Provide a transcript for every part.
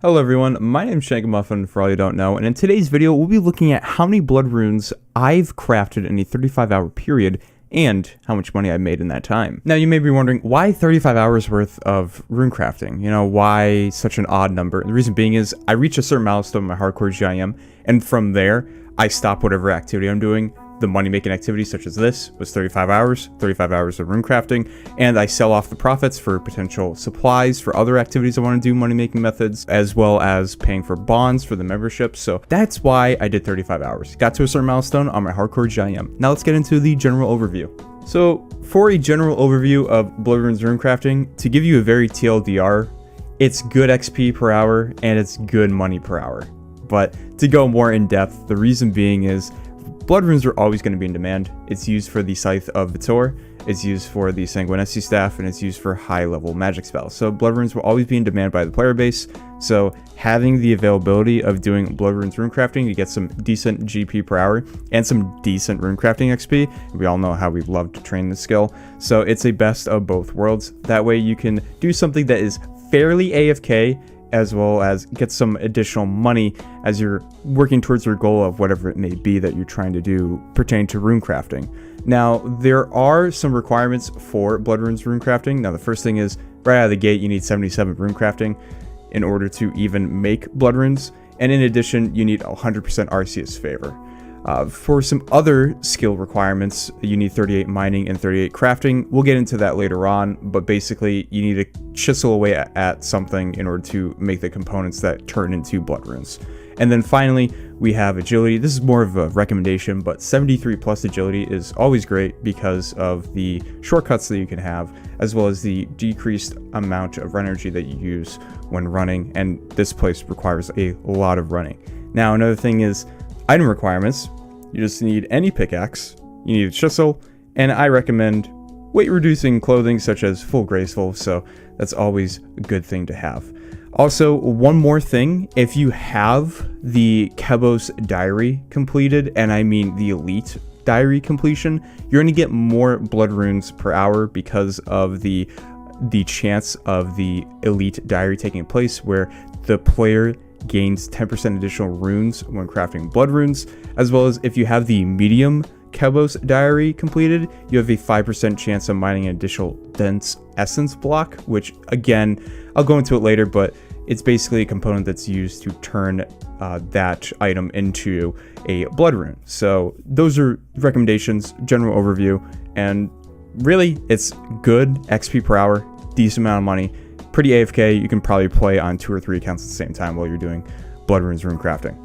Hello everyone, my name is Shankamuffin for all you don't know, and in today's video we'll be looking at how many blood runes I've crafted in a 35-hour period and how much money I made in that time. Now you may be wondering, why 35 hours worth of rune crafting? You know, why such an odd number? And the reason being is I reach a certain milestone in my hardcore GIM, and from there I stop whatever activity I'm doing. The money-making activity such as this was 35 hours of rune crafting, and I sell off the profits for potential supplies for other activities I want to do, money-making methods, as well as paying for bonds for the membership. So that's why I did 35 hours. Got to a certain milestone on my hardcore GIM. Now let's get into the general overview. So for a general overview of Blood Runes rune crafting, to give you a very TLDR, it's good XP per hour and it's good money per hour. But to go more in depth, the reason being is Blood Runes are always going to be in demand. It's used for the Scythe of Vitor, it's used for the Sanguinesi staff, and it's used for high-level magic spells. So Blood Runes will always be in demand by the player base, so having the availability of doing Blood Runes rune crafting to get some decent GP per hour and some decent rune crafting XP, we all know how we love to train this skill, so it's a best of both worlds. That way you can do something that is fairly AFK, as well as get some additional money as you're working towards your goal of whatever it may be that you're trying to do pertaining to rune crafting. Now, there are some requirements for Blood Runes rune crafting. Now, the first thing is, right out of the gate, you need 77 rune crafting in order to even make Blood Runes, and in addition, you need 100% Arceus favor. For some other skill requirements, you need 38 mining and 38 crafting. We'll get into that later on, but basically you need to chisel away at something in order to make the components that turn into blood runes. And then finally, we have agility. This is more of a recommendation, but 73 plus agility is always great because of the shortcuts that you can have, as well as the decreased amount of run energy that you use when running, and this place requires a lot of running. Now, another thing is item requirements. You just need any pickaxe, you need a chisel, and I recommend weight reducing clothing such as full graceful, so that's always a good thing to have. Also, one more thing, if you have the Kebos diary completed, and I mean the elite diary completion, you're going to get more blood runes per hour because of the chance of the elite diary taking place, where the player gains 10% additional runes when crafting blood runes, as well as if you have the medium Kebos diary completed, you have a 5% chance of mining an additional dense essence block, which again, I'll go into it later, but it's basically a component that's used to turn that item into a blood rune. So those are recommendations, general overview, and really it's good XP per hour, decent amount of money, pretty AFK. You can probably play on 2 or 3 accounts at the same time while you're doing Blood Runes rune crafting.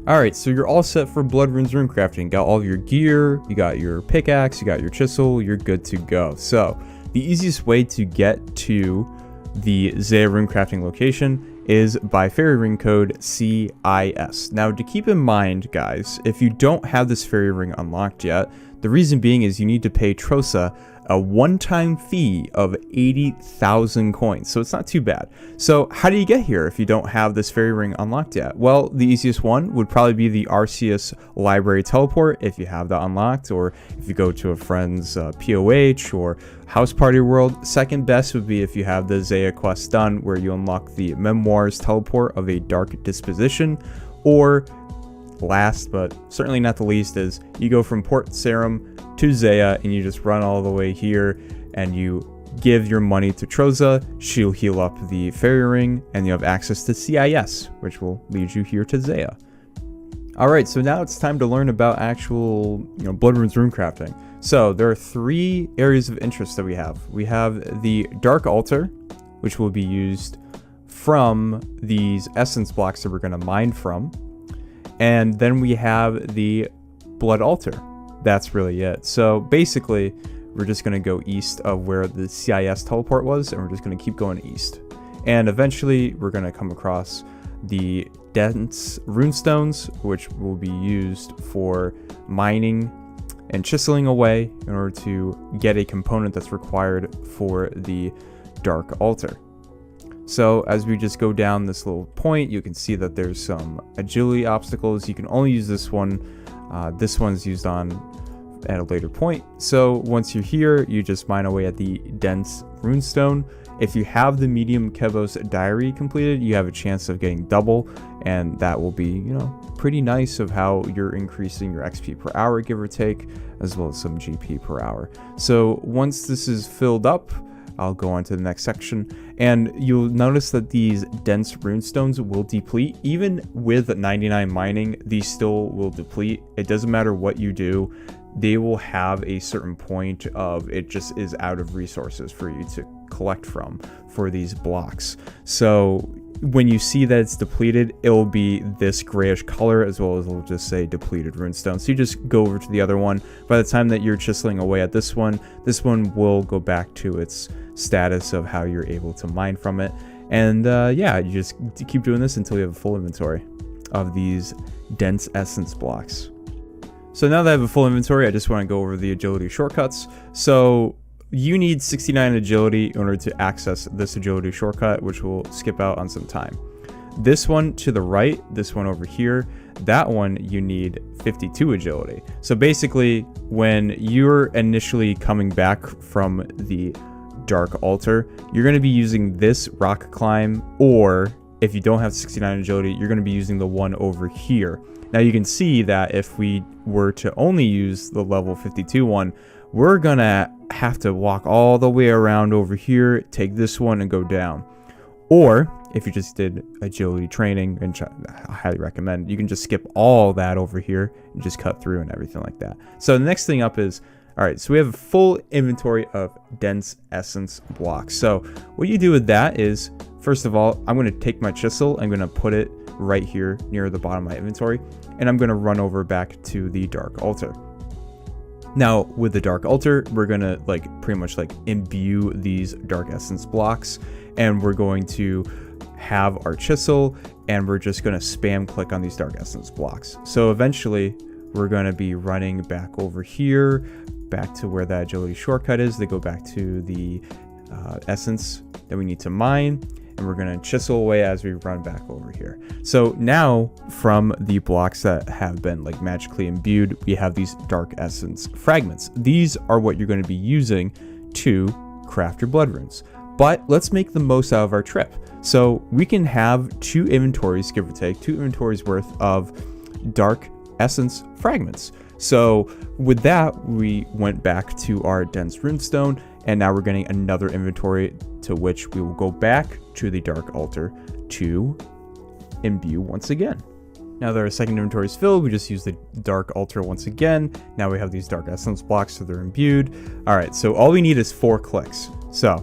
Alright, so you're all set for Blood Runes rune crafting. Got all of your gear, you got your pickaxe, you got your chisel, you're good to go. So the easiest way to get to the Zaya rune crafting location is by fairy ring code CIS. Now, to keep in mind, guys, if you don't have this fairy ring unlocked yet, the reason being is you need to pay Trosa a one-time fee of 80,000 coins, so it's not too bad. So how do you get here if you don't have this fairy ring unlocked yet? Well, the easiest one would probably be the Arceus library teleport if you have that unlocked, or if you go to a friend's POH or house party world. Second best would be if you have the Zaya quest done, where you unlock the Memoirs teleport of a dark disposition, or last but certainly not the least is you go from Port Sarim to Zaya and you just run all the way here and you give your money to Troza. She'll heal up the fairy ring and you have access to CIS, which will lead you here to Zaya. Alright, so now it's time to learn about actual Blood Runes rune crafting. So there are 3 areas of interest that we have. We have the Dark Altar, which will be used from these essence blocks that we're going to mine from. And then we have the Blood Altar. That's really it. So basically, we're just going to go east of where the CIS teleport was, and we're just going to keep going east. And eventually, we're going to come across the dense runestones, which will be used for mining and chiseling away in order to get a component that's required for the Dark Altar. So as we just go down this little point, you can see that there's some agility obstacles. You can only use this one. This one's used on at a later point. So once you're here, you just mine away at the dense runestone. If you have the medium Kevos diary completed, you have a chance of getting double, and that will be, you know, pretty nice of how you're increasing your XP per hour, give or take, as well as some GP per hour. So once this is filled up, I'll go on to the next section, and you'll notice that these dense runestones will deplete. Even with 99 mining, these still will deplete. It doesn't matter what you do, they will have a certain point of it just is out of resources for you to collect from for these blocks. So when you see that it's depleted, it'll be this grayish color, as well as it'll just say depleted runestone. So you just go over to the other one. By the time that you're chiseling away at this one will go back to its status of how you're able to mine from it. And yeah, you just keep doing this until you have a full inventory of these dense essence blocks. So now that I have a full inventory, I just want to go over the agility shortcuts. So you need 69 agility in order to access this agility shortcut, which we'll skip out on some time. This one to the right, this one over here, that one you need 52 agility. So basically, when you're initially coming back from the dark altar, you're going to be using this rock climb, or if you don't have 69 agility, you're going to be using the one over here. Now you can see that if we were to only use the level 52 one, we're gonna have to walk all the way around over here, take this one and go down. Or if you just did agility training, and I highly recommend, you can just skip all that over here and just cut through and everything like that. So the next thing up is, all right, so we have a full inventory of dense essence blocks. So what you do with that is, first of all, I'm going to take my chisel, I'm going to put it right here near the bottom of my inventory, and I'm going to run over back to the dark altar. Now with the dark altar, we're going to pretty much imbue these dark essence blocks, and we're going to have our chisel, and we're just going to spam click on these dark essence blocks. So eventually we're going to be running back over here, back to where that agility shortcut is. They go back to the essence that we need to mine, and we're going to chisel away as we run back over here. So now from the blocks that have been magically imbued, we have these dark essence fragments. These are what you're going to be using to craft your blood runes. But let's make the most out of our trip. So we can have 2 inventories, give or take, 2 inventories worth of dark essence fragments. So with that, we went back to our dense runestone, and now we're getting another inventory to which we will go back to the dark altar to imbue once again. Now that our second inventory is filled, we just use the dark altar once again. Now we have these dark essence blocks, so they're imbued. All right, so all we need is 4 clicks. So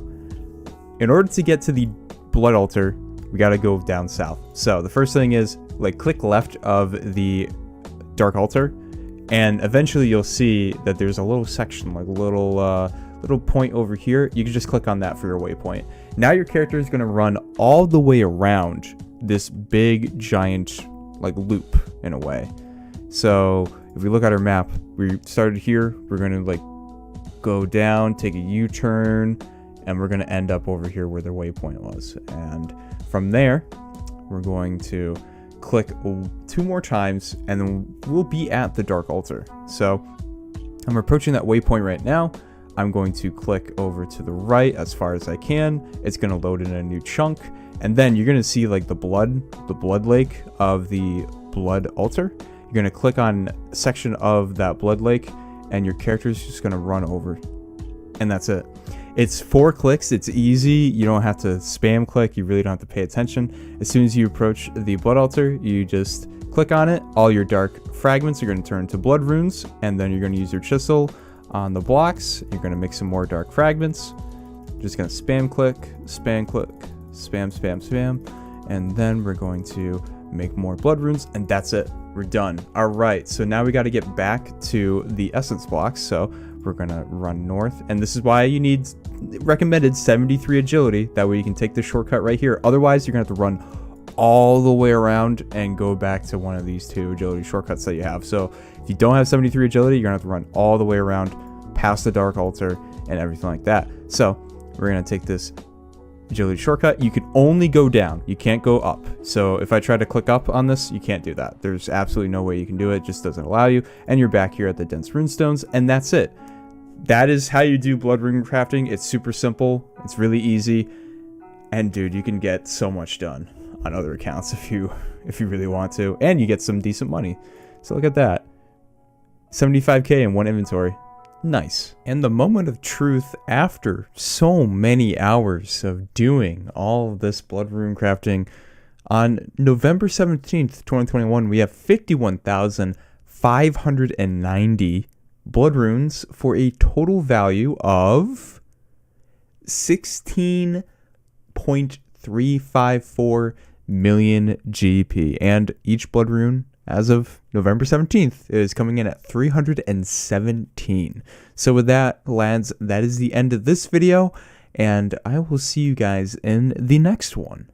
in order to get to the blood altar, we got to go down south. So the first thing is click left of the dark altar, and eventually you'll see that there's a little section, little point over here. You can just click on that for your waypoint. Now your character is going to run all the way around this big giant loop in a way. So if we look at our map, we started here, we're going to go down, take a U-turn, and we're going to end up over here where the waypoint was. And from there, we're going to click 2 more times, and then we'll be at the dark altar. So I'm approaching that waypoint right now. I'm going to click over to the right as far as I can. It's going to load in a new chunk, and then you're going to see the blood lake of the blood altar. You're going to click on a section of that blood lake, and your character is just going to run over, and that's it. It's 4 clicks. It's easy. You don't have to spam click. You really don't have to pay attention. As soon as you approach the blood altar, you just click on it. All your dark fragments are going to turn to blood runes, and then you're going to use your chisel on the blocks. You're going to make some more dark fragments. Just going to spam click, spam, spam, spam, and then we're going to make more blood runes, and that's it. We're done. All right, so now we got to get back to the essence blocks. So we're going to run north, and this is why you need recommended 73 agility. That way you can take the shortcut right here. Otherwise, you're going to have to run all the way around and go back to one of these 2 agility shortcuts that you have. So if you don't have 73 agility, you're going to have to run all the way around past the dark altar and everything like that. So we're going to take this agility shortcut, you can only go down. You can't go up. So if I try to click up on this, you can't do that. There's absolutely no way you can do it. It just doesn't allow you. And you're back here at the dense runestones, and that's it. That is how you do blood rune crafting. It's super simple. It's really easy. And dude, you can get so much done on other accounts if you really want to. And you get some decent money. So look at that. 75k in one inventory. Nice. And the moment of truth after so many hours of doing all of this blood rune crafting, on November 17th, 2021, we have 51,590 blood runes for a total value of 16.354 million GP. And each blood rune, as of November 17th, is coming in at 317. So with that, lads, that is the end of this video, and I will see you guys in the next one.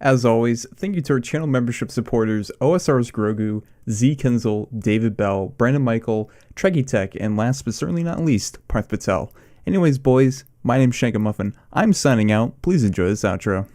As always, thank you to our channel membership supporters, OSRS Grogu, Z Kinzel, David Bell, Brandon Michael, Trekkie Tech, and last but certainly not least, Parth Patel. Anyways, boys, my name's Shankamuffin. I'm signing out. Please enjoy this outro.